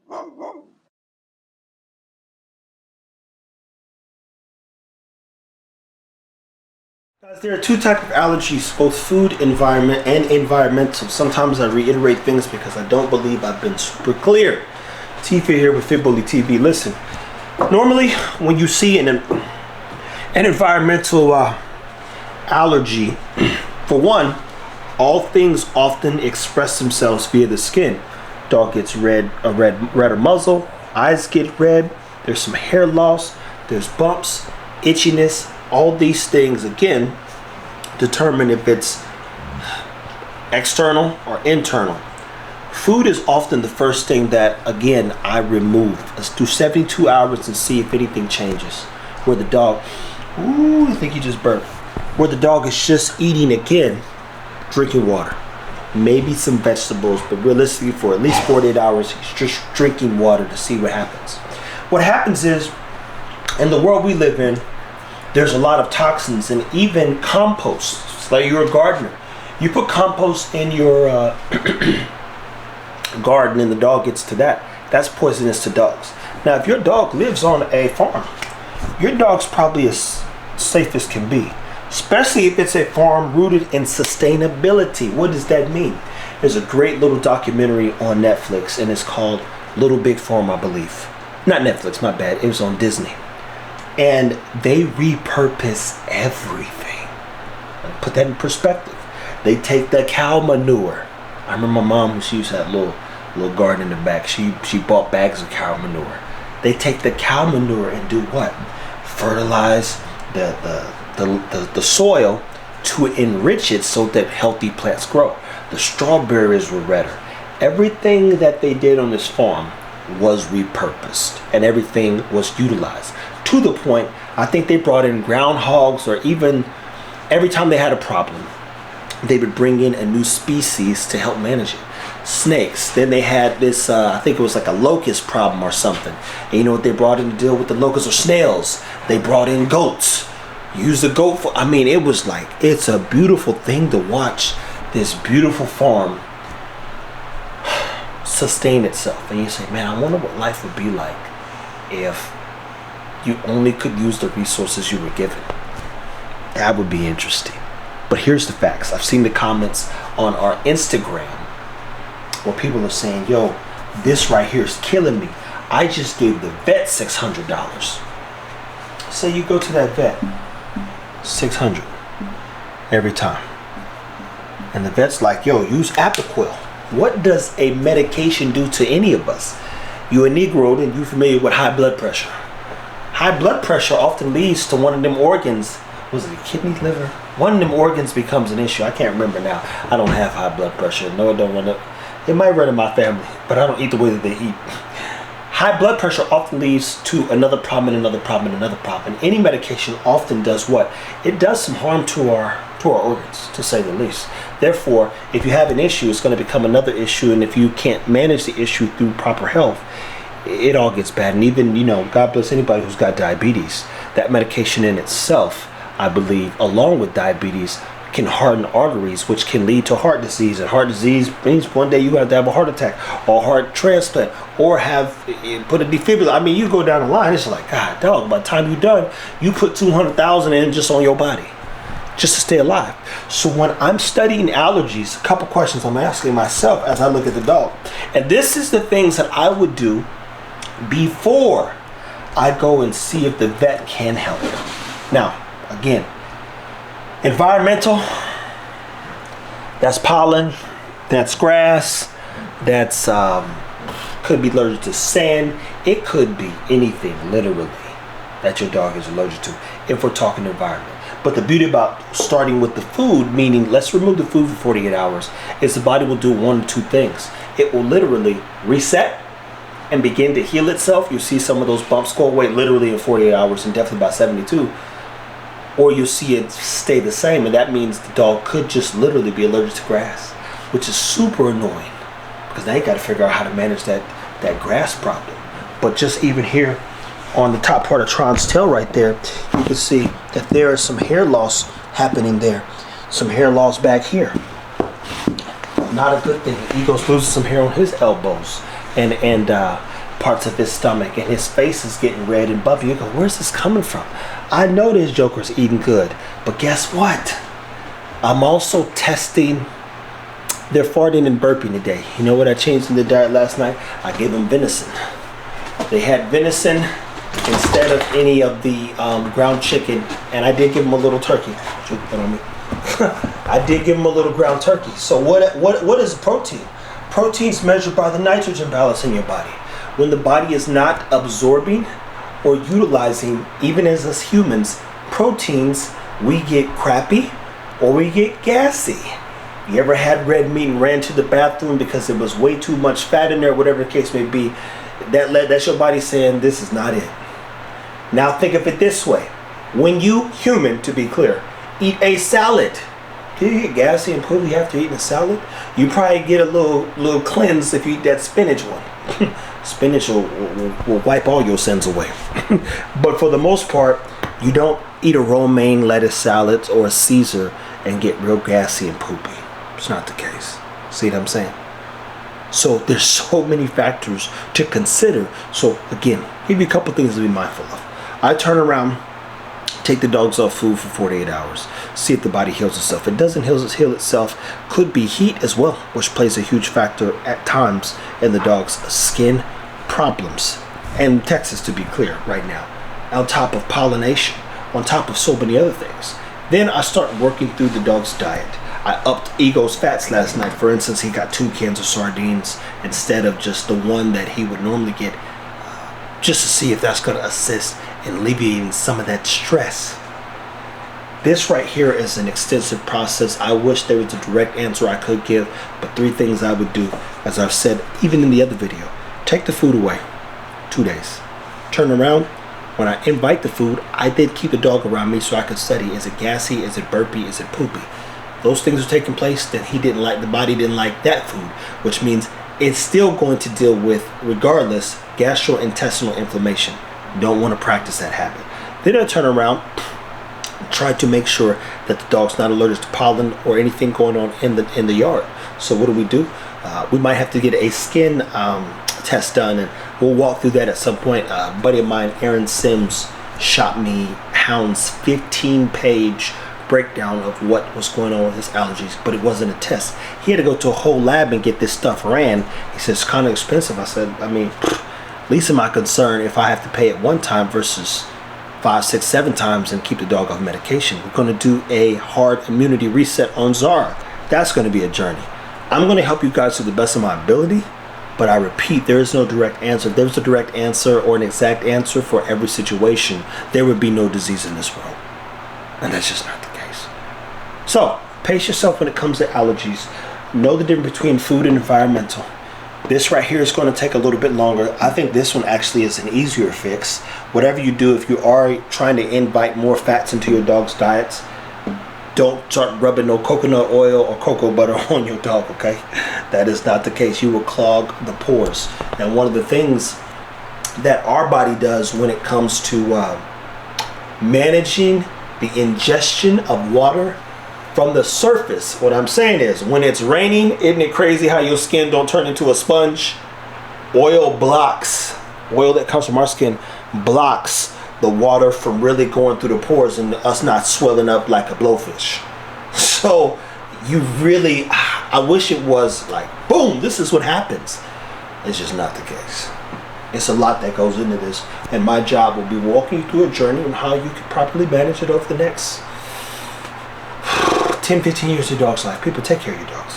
Guys, there are two types of allergies, both food, environment, and environmental. Sometimes I reiterate things because I don't believe I've been super clear. Tifa here with FBTV. Listen, normally when you see an environmental allergy, for one, all things often express themselves via the skin. Dog gets redder muzzle, eyes get red, there's some hair loss, there's bumps, itchiness. All these things, again, determine if it's external or internal. Food is often the first thing that, again, I remove. Let's do 72 hours and see if anything changes. Where the dog, ooh, I think you just burped. Where the dog is just eating, again, drinking water. Maybe some vegetables, but realistically for at least 48 hours, he's just drinking water to see what happens. What happens is, in the world we live in, there's a lot of toxins, and even compost. It's like you're a gardener. You put compost in your garden and the dog gets to that. That's poisonous to dogs. Now, if your dog lives on a farm, your dog's probably as safe as can be, especially if it's a farm rooted in sustainability. What does that mean? There's a great little documentary on Netflix, and it's called Little Big Farm, I believe. Not Netflix, my bad. It was on Disney. And they repurpose everything. Put that in perspective. They take the cow manure. I remember my mom, when she used to have a little garden in the back, she bought bags of cow manure. They take the cow manure and do what? Fertilize the soil to enrich it so that healthy plants grow. The strawberries were redder. Everything that they did on this farm was repurposed, and everything was utilized. To the point, I think they brought in groundhogs, or even every time they had a problem, they would bring in a new species to help manage it. Snakes. Then they had this, I think it was like a locust problem or something. And you know what they brought in to deal with the locusts, or snails? They brought in goats. Use the goat for, I mean, it was like, it's a beautiful thing to watch this beautiful farm sustain itself. And you say, man, I wonder what life would be like if you only could use the resources you were given. That would be interesting. But here's the facts. I've seen the comments on our Instagram where people are saying, yo, this right here is killing me. I just gave the vet $600. Say you go to that vet, $600 every time. And the vet's like, yo, use Apoquel. What does a medication do to any of us? You're a Negro and you're familiar with high blood pressure. High blood pressure often leads to one of them organs. Was it a kidney, liver? One of them organs becomes an issue. I can't remember now. I don't have high blood pressure. No, I don't run it. It might run in my family, but I don't eat the way that they eat. High blood pressure often leads to another problem and another problem and another problem. And any medication often does what? It does some harm to our organs, to say the least. Therefore, if you have an issue, it's going to become another issue. And if you can't manage the issue through proper health, it all gets bad. And even, you know, God bless anybody who's got diabetes. That medication in itself, I believe, along with diabetes, can harden arteries, which can lead to heart disease. And heart disease means one day you have to have a heart attack or heart transplant or put a defibrillator. I mean, you go down the line, it's like, God, dog, by the time you're done, you put 200,000 in just on your body, just to stay alive. So when I'm studying allergies, a couple questions I'm asking myself as I look at the dog. And this is the things that I would do before I go and see if the vet can help. Now, again, environmental, that's pollen, that's grass, that's could be allergic to sand. It could be anything, literally, that your dog is allergic to, if we're talking environment. But the beauty about starting with the food, meaning let's remove the food for 48 hours, is the body will do one or two things. It will literally reset and begin to heal itself. You'll see some of those bumps go away literally in 48 hours, and definitely by 72. Or you'll see it stay the same, and that means the dog could just literally be allergic to grass, which is super annoying because they got to figure out how to manage that grass problem. But just even here on the top part of Tron's tail right there, you can see that there is some hair loss happening there. Some hair loss back here. Not a good thing. Eagles loses some hair on his elbows. And parts of his stomach, and his face is getting red and buffy. You go, where's this coming from? I know this joker's eating good, but guess what? I'm also testing. They're farting and burping today. You know what I changed in the diet last night? I gave them venison. They had venison instead of any of the ground chicken, and I did give them a little turkey. I did give them a little ground turkey. So what is protein? Protein's measured by the nitrogen balance in your body. When the body is not absorbing or utilizing, even as us humans, proteins, we get crappy or we get gassy. You ever had red meat and ran to the bathroom because there was way too much fat in there, whatever the case may be? That's your body saying, this is not it. Now think of it this way. When you, human, to be clear, eat a salad, do you get gassy and poopy after eating a salad? You probably get a little cleanse if you eat that spinach one. Spinach will wipe all your sins away. But for the most part, you don't eat a romaine lettuce salad or a Caesar and get real gassy and poopy. It's not the case. See what I'm saying? So there's so many factors to consider. So again, give you a couple things to be mindful of. I turn around, take the dogs off food for 48 hours, see if the body heals itself. If it doesn't heal itself, could be heat as well, which plays a huge factor at times in the dog's skin problems. And Texas, to be clear, right now, on top of pollination, on top of so many other things. Then I start working through the dog's diet. I upped Ego's fats last night. For instance, he got 2 cans of sardines instead of just the one that he would normally get, just to see if that's going to assist in alleviating some of that stress. This right here is an extensive process. I wish there was a direct answer I could give, but 3 things I would do, as I've said even in the other video. Take the food away, 2 days. Turn around. When I invite the food, I did keep the dog around me so I could study, is it gassy, is it burpy, is it poopy? Those things are taking place, then the body didn't like that food, which means it's still going to deal with, regardless, gastrointestinal inflammation. You don't want to practice that habit. Then I turn around, try to make sure that the dog's not allergic to pollen or anything going on in the yard. So what do? We might have to get a skin test done, and we'll walk through that at some point. A buddy of mine, Aaron Sims, shot me Hound's 15-page breakdown of what was going on with his allergies, but it wasn't a test. He had to go to a whole lab and get this stuff ran. He says it's kind of expensive. I said, I mean, least of my concern if I have to pay it one time versus 5, 6, 7 times and keep the dog off medication. We're going to do a hard immunity reset on Zara. That's going to be a journey. I'm going to help you guys to the best of my ability, but I repeat, there is no direct answer. If there was a direct answer or an exact answer for every situation, there would be no disease in this world. And that's just not the case. So, pace yourself when it comes to allergies. Know the difference between food and environmental. This right here is going to take a little bit longer. I think this one actually is an easier fix. Whatever you do, if you are trying to invite more fats into your dog's diets, don't start rubbing no coconut oil or cocoa butter on your dog, okay? That is not the case. You will clog the pores. And one of the things that our body does when it comes to managing the ingestion of water from the surface, what I'm saying is, when it's raining, isn't it crazy how your skin don't turn into a sponge? Oil that comes from our skin blocks the water from really going through the pores and us not swelling up like a blowfish. So you really, I wish it was like, boom, this is what happens. It's just not the case. It's a lot that goes into this, and my job will be walking you through a journey on how you can properly manage it over the next 10, 15 years of your dog's life. People, take care of your dogs.